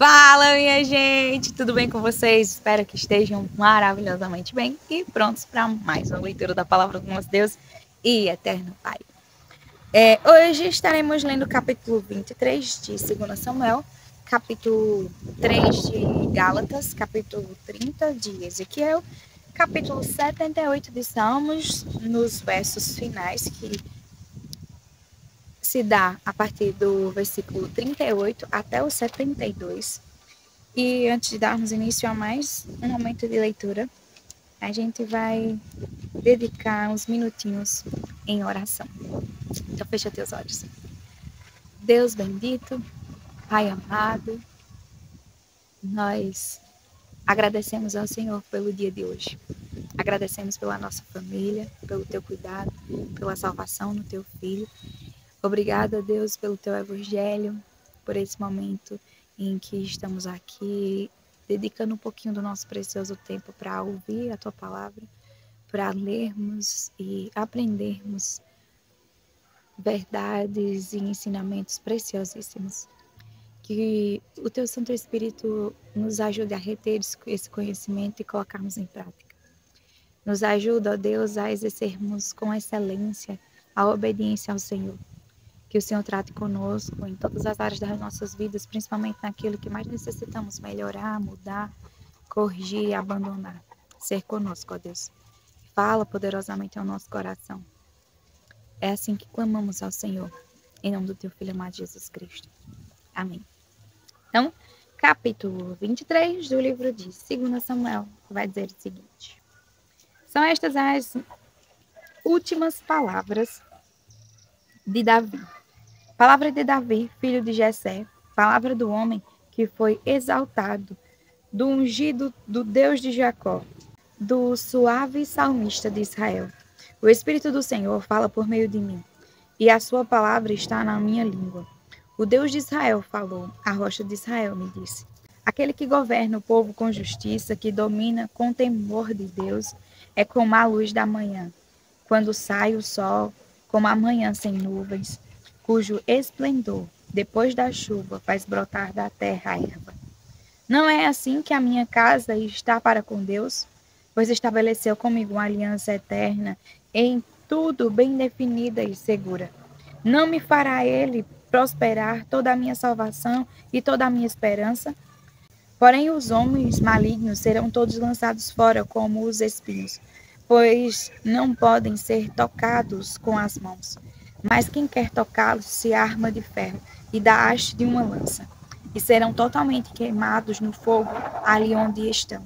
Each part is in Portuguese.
Fala, minha gente! Tudo bem com vocês? Espero que estejam maravilhosamente bem e prontos para mais uma leitura da Palavra do nosso Deus e Eterno Pai. Hoje estaremos lendo o capítulo 23 de 2 Samuel, capítulo 3 de Gálatas, capítulo 30 de Ezequiel, capítulo 78 de Salmos, nos versos finais que se dá a partir do versículo 38 até o 72. E antes de darmos início a mais um momento de leitura, a gente vai dedicar uns minutinhos em oração. Então fecha teus olhos. Deus bendito, Pai amado, nós agradecemos ao Senhor pelo dia de hoje. Agradecemos pela nossa família, pelo teu cuidado, pela salvação no teu filho. Obrigada, Deus, pelo teu evangelho, por esse momento em que estamos aqui, dedicando um pouquinho do nosso precioso tempo para ouvir a tua palavra, para lermos e aprendermos verdades e ensinamentos preciosíssimos. Que o teu Santo Espírito nos ajude a reter esse conhecimento e colocarmos em prática. Nos ajuda, ó Deus, a exercermos com excelência a obediência ao Senhor. Que o Senhor trate conosco em todas as áreas das nossas vidas, principalmente naquilo que mais necessitamos melhorar, mudar, corrigir e abandonar. Ser conosco, ó Deus. Fala poderosamente ao nosso coração. É assim que clamamos ao Senhor, em nome do teu Filho amado Jesus Cristo. Amém. Então, capítulo 23 do livro de 2 Samuel vai dizer o seguinte. São estas as últimas palavras de Davi. Palavra de Davi, filho de Jessé, palavra do homem que foi exaltado, do ungido do Deus de Jacó, do suave salmista de Israel. O Espírito do Senhor fala por meio de mim, e a sua palavra está na minha língua. O Deus de Israel falou, a rocha de Israel me disse. Aquele que governa o povo com justiça, que domina com temor de Deus, é como a luz da manhã, quando sai o sol, como a manhã sem nuvens, cujo esplendor, depois da chuva, faz brotar da terra a erva. Não é assim que a minha casa está para com Deus? Pois estabeleceu comigo uma aliança eterna, em tudo bem definida e segura. Não me fará ele prosperar toda a minha salvação e toda a minha esperança? Porém, os homens malignos serão todos lançados fora como os espinhos, pois não podem ser tocados com as mãos. Mas quem quer tocá-los se arma de ferro e da haste de uma lança, e serão totalmente queimados no fogo ali onde estão.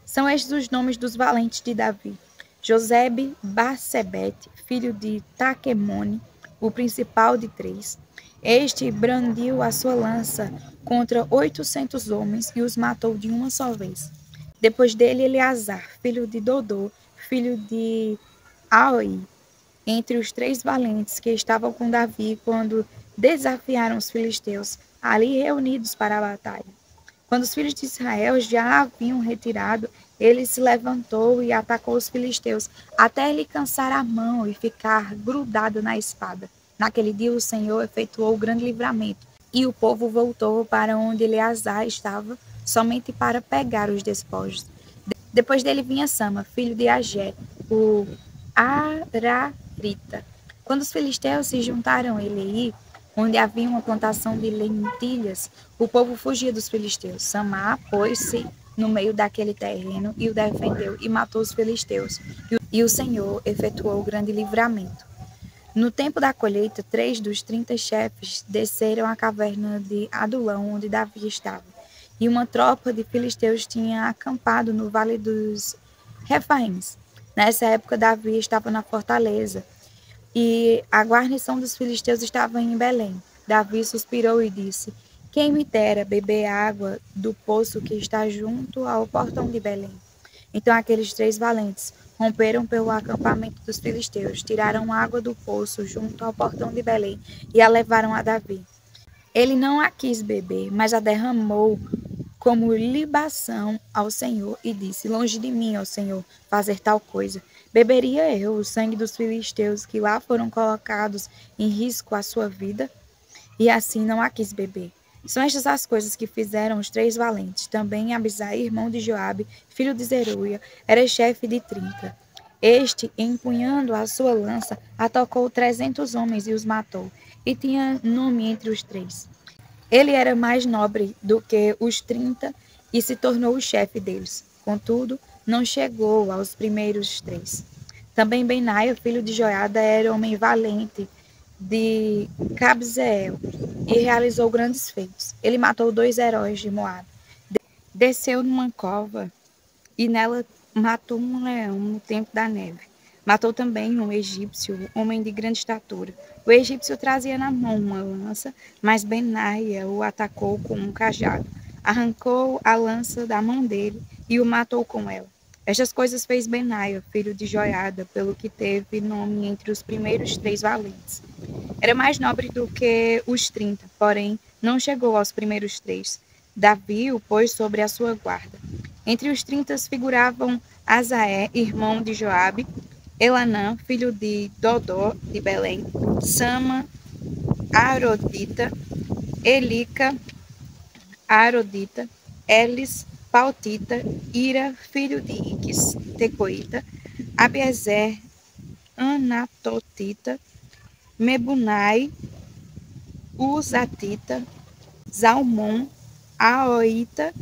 São estes os nomes dos valentes de Davi: Josebe-Basebete, filho de Taquemone, o principal de 3. Este brandiu a sua lança contra 800 homens e os matou de uma só vez. Depois dele, Eleazar, filho de Dodô, filho de Aoi, entre os 3 valentes que estavam com Davi quando desafiaram os filisteus, ali reunidos para a batalha. Quando os filhos de Israel já haviam retirado, ele se levantou e atacou os filisteus, até ele cansar a mão e ficar grudado na espada. Naquele dia o Senhor efetuou grande livramento, e o povo voltou para onde Eleazar estava, somente para pegar os despojos. Depois dele vinha Sama, filho de Agé, o Ararita. Quando os filisteus se juntaram a Elei, onde havia uma plantação de lentilhas, o povo fugia dos filisteus. Samá pôs-se no meio daquele terreno e o defendeu e matou os filisteus. E o Senhor efetuou grande livramento. No tempo da colheita, 3 dos 30 chefes desceram à caverna de Adulão, onde Davi estava. E uma tropa de filisteus tinha acampado no vale dos Refaíns. Nessa época, Davi estava na fortaleza, e a guarnição dos filisteus estava em Belém. Davi suspirou e disse: Quem me dera beber água do poço que está junto ao portão de Belém. Então aqueles 3 valentes romperam pelo acampamento dos filisteus, tiraram água do poço junto ao portão de Belém e a levaram a Davi. Ele não a quis beber, mas a derramou como libação ao Senhor e disse: Longe de mim, ó Senhor, fazer tal coisa. Beberia eu o sangue dos filisteus que lá foram colocados em risco a sua vida? E assim não a quis beber. São estas as coisas que fizeram os 3 valentes. Também Abisai, irmão de Joabe, filho de Zeruia, era chefe de 30. Este, empunhando a sua lança, atacou 300 homens e os matou, e tinha nome entre os 3. Ele era mais nobre do que os 30 e se tornou o chefe deles. Contudo, não chegou aos primeiros 3. Também Benaia, filho de Joiada, era homem valente de Cabzeel e realizou grandes feitos. Ele matou 2 heróis de Moabe. Desceu numa cova e nela matou um leão no tempo da neve. Matou também um egípcio, homem de grande estatura. O egípcio trazia na mão uma lança, mas Benaia o atacou com um cajado. Arrancou a lança da mão dele e o matou com ela. Estas coisas fez Benaia, filho de Joiada, pelo que teve nome entre os primeiros 3 valentes. Era mais nobre do que os 30, porém não chegou aos primeiros 3. Davi o pôs sobre a sua guarda. Entre os 30 figuravam Asaé, irmão de Joabe, Elanã, filho de Dodó, de Belém, Sama, Arodita, Elica, Arodita, Elis, Pautita, Ira, filho de Iques, Tecoíta, Abiezer, Anatotita, Mebunai, Uzatita, Zalmon, Aoita,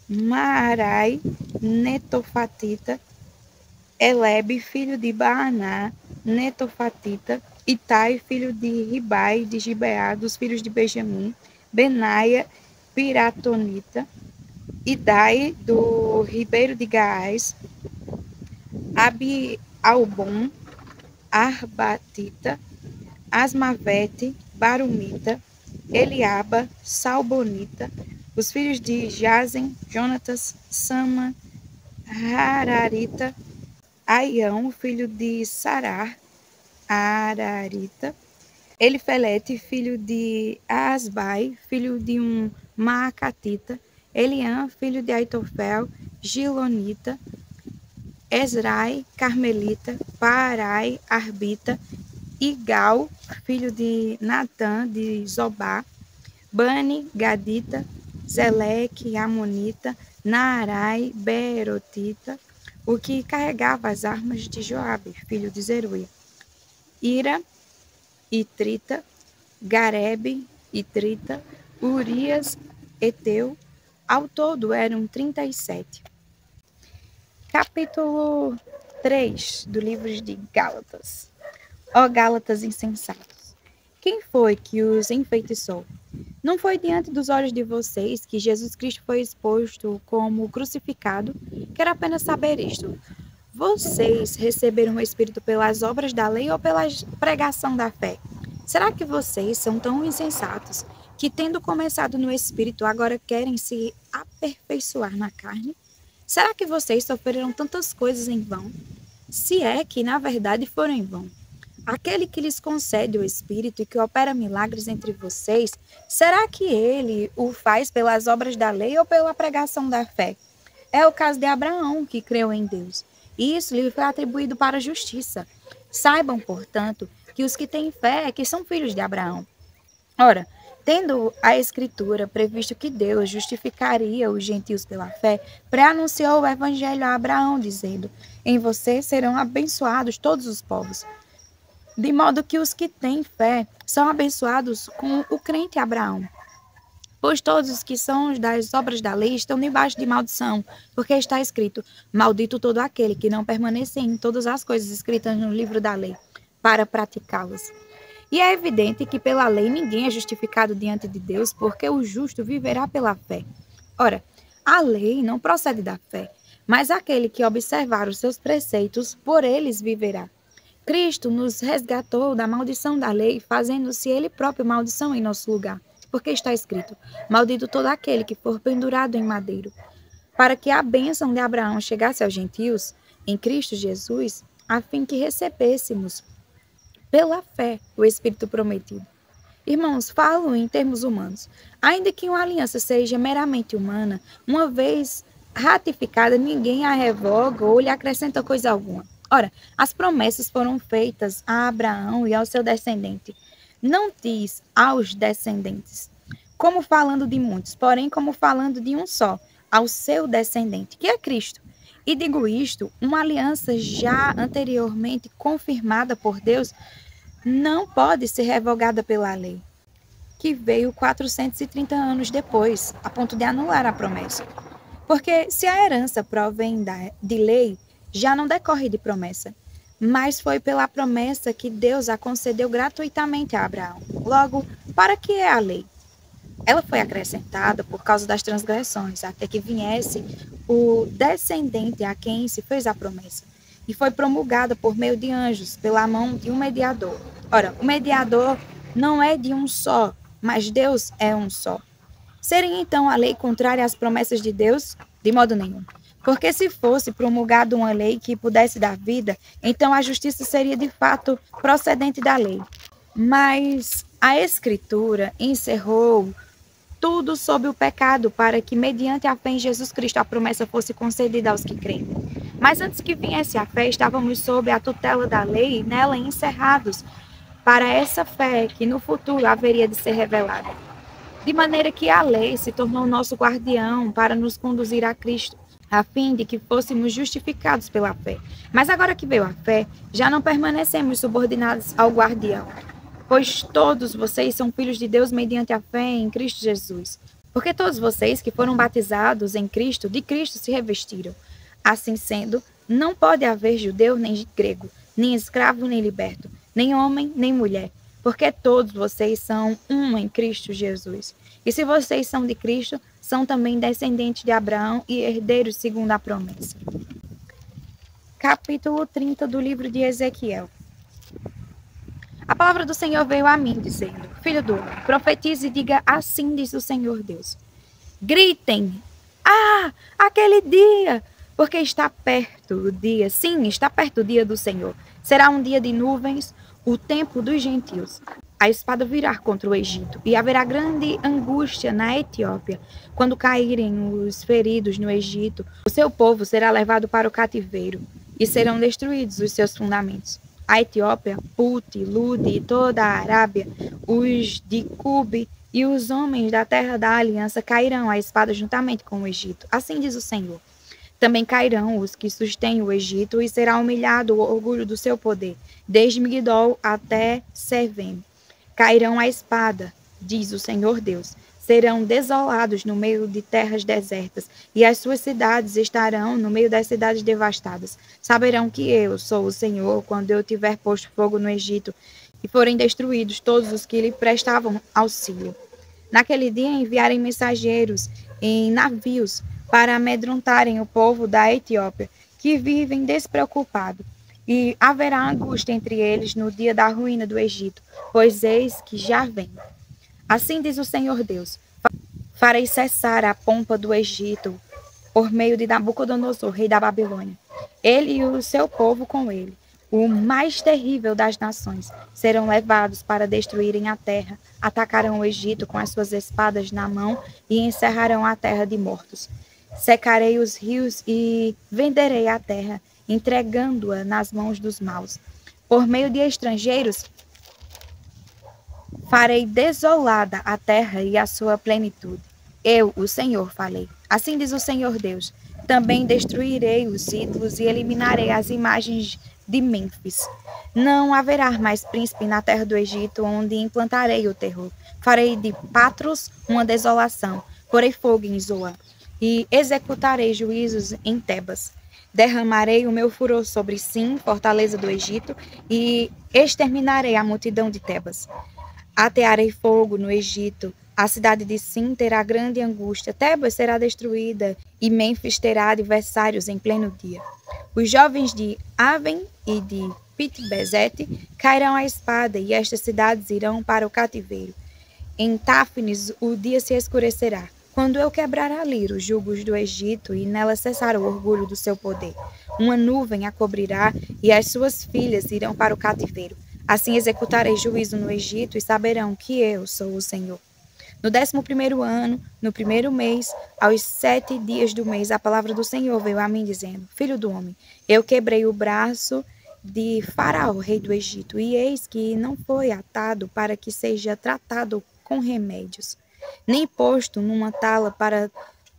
Maarai, Netofatita, Elebe, filho de Baaná, Netofatita, Itai, filho de Ribai, de Gibeá, dos filhos de Benjamim, Benaia, Piratonita, Idai, do ribeiro de Gaás, Abi-Albon, Arbatita, Asmavete, Barumita, Eliaba, Salbonita, os filhos de Jazem, Jonatas, Sama, Hararita, Aião, filho de Sarar, Ararita, Elifelete, filho de Asbai, filho de um Maacatita, Eliã, filho de Aitofel, Gilonita, Esrai, Carmelita, Parai, Arbita, Igal, filho de Natã, de Zobá, Bani, Gadita, Zeleque, Amonita, Naarai, Beerotita, o que carregava as armas de Joabe, filho de Zeruia, Ira, Itrita, Garebe, Itrita, Urias, Eteu, ao todo eram 37. Capítulo 3 do livro de Gálatas. Ó Gálatas insensatos, quem foi que os enfeitiçou? Não foi diante dos olhos de vocês que Jesus Cristo foi exposto como crucificado? Quero apenas saber isto. Vocês receberam o Espírito pelas obras da lei ou pela pregação da fé? Será que vocês são tão insensatos que, tendo começado no Espírito, agora querem se aperfeiçoar na carne? Será que vocês sofreram tantas coisas em vão? Se é que, na verdade, foram em vão. Aquele que lhes concede o Espírito e que opera milagres entre vocês, será que ele o faz pelas obras da lei ou pela pregação da fé? É o caso de Abraão, que creu em Deus. E isso lhe foi atribuído para a justiça. Saibam, portanto, que os que têm fé é que são filhos de Abraão. Ora, tendo a Escritura previsto que Deus justificaria os gentios pela fé, pré-anunciou o Evangelho a Abraão, dizendo: em você serão abençoados todos os povos. De modo que os que têm fé são abençoados com o crente Abraão. Pois todos os que são das obras da lei estão debaixo de maldição, porque está escrito: maldito todo aquele que não permanece em todas as coisas escritas no livro da lei, para praticá-las. E é evidente que pela lei ninguém é justificado diante de Deus, porque o justo viverá pela fé. Ora, a lei não procede da fé, mas aquele que observar os seus preceitos, por eles viverá. Cristo nos resgatou da maldição da lei, fazendo-se ele próprio maldição em nosso lugar, porque está escrito: maldito todo aquele que for pendurado em madeiro. Para que a bênção de Abraão chegasse aos gentios, em Cristo Jesus, a fim que recebêssemos pela fé o Espírito prometido. Irmãos, falo em termos humanos. Ainda que uma aliança seja meramente humana, uma vez ratificada, ninguém a revoga ou lhe acrescenta coisa alguma. Ora, as promessas foram feitas a Abraão e ao seu descendente. Não diz aos descendentes, como falando de muitos, porém como falando de um só, ao seu descendente, que é Cristo. E digo isto, uma aliança já anteriormente confirmada por Deus não pode ser revogada pela lei, que veio 430 anos depois, a ponto de anular a promessa. Porque se a herança provém de lei, já não decorre de promessa, mas foi pela promessa que Deus a concedeu gratuitamente a Abraão. Logo, para que é a lei? Ela foi acrescentada por causa das transgressões, até que viesse o descendente a quem se fez a promessa, e foi promulgada por meio de anjos, pela mão de um mediador. Ora, o mediador não é de um só, mas Deus é um só. Seria então a lei contrária às promessas de Deus? De modo nenhum. Porque se fosse promulgada uma lei que pudesse dar vida, então a justiça seria de fato procedente da lei. Mas a Escritura encerrou tudo sob o pecado, para que, mediante a fé em Jesus Cristo, a promessa fosse concedida aos que creem. Mas antes que viesse a fé, estávamos sob a tutela da lei, nela encerrados, para essa fé que no futuro haveria de ser revelada. De maneira que a lei se tornou nosso guardião para nos conduzir a Cristo, a fim de que fôssemos justificados pela fé. Mas agora que veio a fé, já não permanecemos subordinados ao guardião, pois todos vocês são filhos de Deus mediante a fé em Cristo Jesus. Porque todos vocês que foram batizados em Cristo, de Cristo se revestiram. Assim sendo, não pode haver judeu nem grego, nem escravo nem liberto, nem homem nem mulher, porque todos vocês são um em Cristo Jesus. E se vocês são de Cristo, são também descendentes de Abraão e herdeiros segundo a promessa. Capítulo 30 do livro de Ezequiel. A palavra do Senhor veio a mim, dizendo: Filho do homem, profetize e diga: assim diz o Senhor Deus. Gritem: ah, aquele dia! Porque está perto o dia, sim, está perto o dia do Senhor. Será um dia de nuvens, o tempo dos gentios. A espada virá contra o Egito, e haverá grande angústia na Etiópia. Quando caírem os feridos no Egito, o seu povo será levado para o cativeiro, e serão destruídos os seus fundamentos. A Etiópia, Put, Lud e toda a Arábia, os de Cube e os homens da terra da aliança cairão à espada juntamente com o Egito. Assim diz o Senhor. Também cairão os que sustêm o Egito, e será humilhado o orgulho do seu poder, desde Migdol até Sevem. Cairão à espada, diz o Senhor Deus. Serão desolados no meio de terras desertas, e as suas cidades estarão no meio das cidades devastadas. Saberão que eu sou o Senhor, quando eu tiver posto fogo no Egito, e forem destruídos todos os que lhe prestavam auxílio. Naquele dia enviarem mensageiros em navios, para amedrontarem o povo da Etiópia, que vivem despreocupado. E haverá angústia entre eles no dia da ruína do Egito, pois eis que já vem. Assim diz o Senhor Deus: farei cessar a pompa do Egito por meio de Nabucodonosor, rei da Babilônia. Ele e o seu povo com ele, o mais terrível das nações, serão levados para destruírem a terra, atacarão o Egito com as suas espadas na mão e encerrarão a terra de mortos. Secarei os rios e venderei a terra, entregando-a nas mãos dos maus. Por meio de estrangeiros, farei desolada a terra e a sua plenitude. Eu, o Senhor, falei. Assim diz o Senhor Deus. Também destruirei os ídolos e eliminarei as imagens de Mênfis. Não haverá mais príncipe na terra do Egito, onde implantarei o terror. Farei de Patros uma desolação, porei fogo em Zoan, e executarei juízos em Tebas. Derramarei o meu furor sobre Sim, fortaleza do Egito, e exterminarei a multidão de Tebas. Atearei fogo no Egito, a cidade de Sim terá grande angústia, Tebas será destruída, e Mênfis terá adversários em pleno dia. Os jovens de Aven e de Pitbezete cairão à espada, e estas cidades irão para o cativeiro. Em Táfnis o dia se escurecerá, quando eu quebrar ali os jugos do Egito e nela cessar o orgulho do seu poder. Uma nuvem a cobrirá e as suas filhas irão para o cativeiro. Assim executarei juízo no Egito e saberão que eu sou o Senhor. No 11º ano, no 1º mês, aos 7 dias do mês, a palavra do Senhor veio a mim dizendo: Filho do homem, eu quebrei o braço de Faraó, rei do Egito, e eis que não foi atado para que seja tratado com remédios. nem posto numa tala para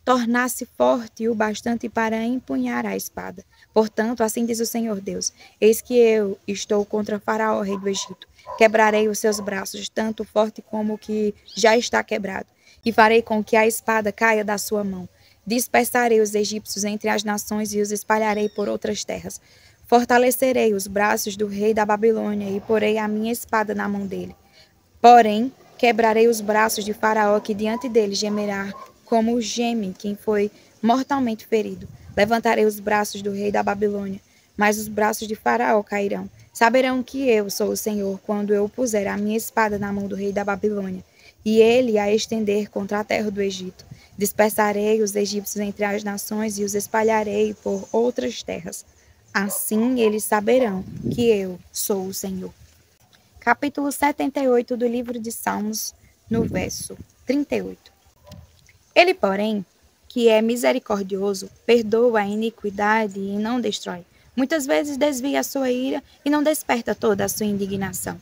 tornar-se forte o bastante para empunhar a espada. Portanto, assim diz o Senhor Deus: eis que eu estou contra Faraó, rei do Egito. Quebrarei os seus braços, tanto forte como o que já está quebrado, e farei com que a espada caia da sua mão. Dispersarei os egípcios entre as nações e os espalharei por outras terras. Fortalecerei os braços do rei da Babilônia e porei a minha espada na mão dele. Porém, quebrarei os braços de Faraó, que diante dele gemerá como geme quem foi mortalmente ferido. Levantarei os braços do rei da Babilônia, mas os braços de Faraó cairão. Saberão que eu sou o Senhor quando eu puser a minha espada na mão do rei da Babilônia, e ele a estender contra a terra do Egito. Dispersarei os egípcios entre as nações e os espalharei por outras terras. Assim eles saberão que eu sou o Senhor. Capítulo 78 do livro de Salmos, no verso 38. Ele, porém, que é misericordioso, perdoa a iniquidade e não destrói. Muitas vezes desvia a sua ira e não desperta toda a sua indignação.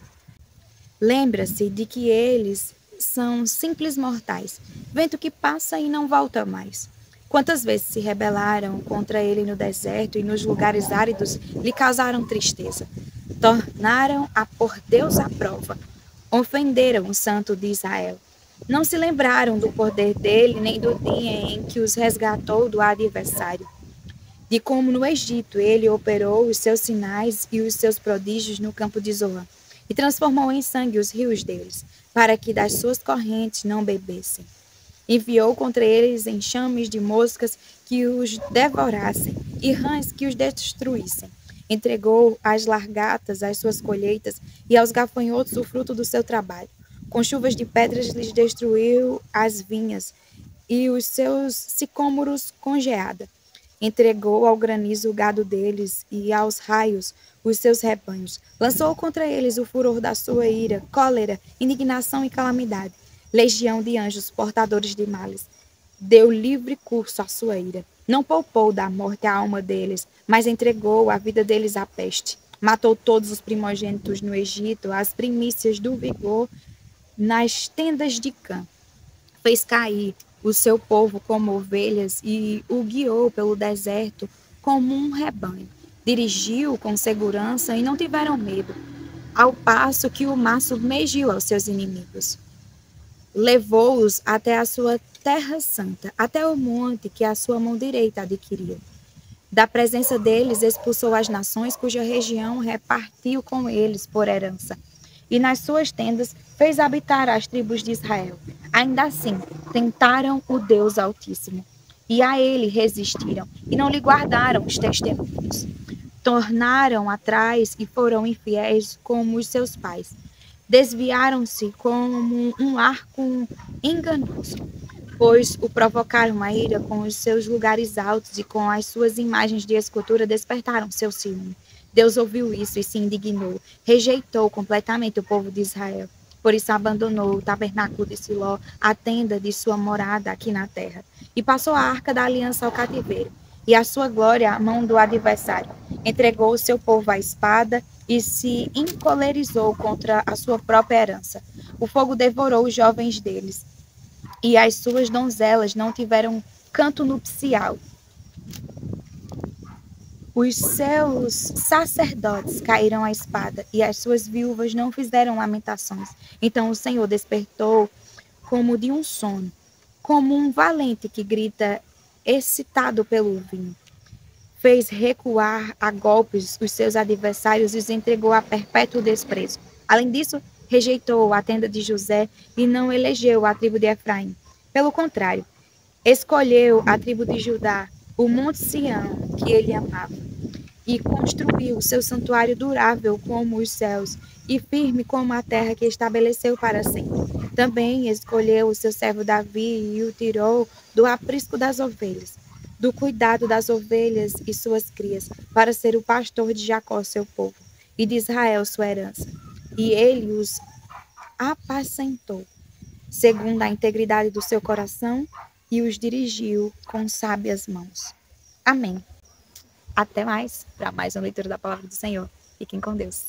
Lembra-se de que eles são simples mortais, vento que passa e não volta mais. Quantas vezes se rebelaram contra ele no deserto e nos lugares áridos lhe causaram tristeza. Tornaram a pôr Deus à prova. Ofenderam o Santo de Israel. Não se lembraram do poder dele, nem do dia em que os resgatou do adversário. De como no Egito ele operou os seus sinais e os seus prodígios no campo de Zoan, e transformou em sangue os rios deles, para que das suas correntes não bebessem. Enviou contra eles enxames de moscas que os devorassem, e rãs que os destruíssem. Entregou às largatas as suas colheitas, e aos gafanhotos o fruto do seu trabalho. Com chuvas de pedras lhes destruiu as vinhas, e os seus sicômoros com geada. Entregou ao granizo o gado deles, e aos raios os seus rebanhos. Lançou contra eles o furor da sua ira, cólera, indignação e calamidade. Legião de anjos portadores de males. Deu livre curso à sua ira. Não poupou da morte a alma deles, mas entregou a vida deles à peste. Matou todos os primogênitos no Egito, as primícias do vigor nas tendas de Cã. Fez cair o seu povo como ovelhas e o guiou pelo deserto como um rebanho. Dirigiu com segurança e não tiveram medo, ao passo que o mar submergiu aos seus inimigos. Levou-os até a sua terra santa, até o monte que a sua mão direita adquiriu. Da presença deles expulsou as nações cuja região repartiu com eles por herança. E nas suas tendas fez habitar as tribos de Israel. Ainda assim, tentaram o Deus Altíssimo. E a ele resistiram, e não lhe guardaram os testemunhos. Tornaram atrás e foram infiéis como os seus pais. Desviaram-se como um arco enganoso, pois o provocaram a ira com os seus lugares altos e com as suas imagens de escultura despertaram seu ciúme. Deus ouviu isso e se indignou, rejeitou completamente o povo de Israel. Por isso abandonou o tabernáculo de Siló, a tenda de sua morada aqui na terra, e passou a arca da aliança ao cativeiro, e a sua glória à mão do adversário. Entregou o seu povo à espada e se encolerizou contra a sua própria herança. O fogo devorou os jovens deles, e as suas donzelas não tiveram canto nupcial. Os seus sacerdotes caíram à espada, e as suas viúvas não fizeram lamentações. Então o Senhor despertou como de um sono, como um valente que grita excitado pelo vinho. Fez recuar a golpes os seus adversários e os entregou a perpétuo desprezo. Além disso, rejeitou a tenda de José e não elegeu a tribo de Efraim. Pelo contrário, escolheu a tribo de Judá, o monte Sião, que ele amava, e construiu seu santuário durável como os céus e firme como a terra que estabeleceu para sempre. Também escolheu o seu servo Davi e o tirou do aprisco das ovelhas, do cuidado das ovelhas e suas crias, para ser o pastor de Jacó, seu povo, e de Israel, sua herança. E ele os apacentou, segundo a integridade do seu coração, e os dirigiu com sábias mãos. Amém. Até mais, para mais uma leitura da palavra do Senhor. Fiquem com Deus.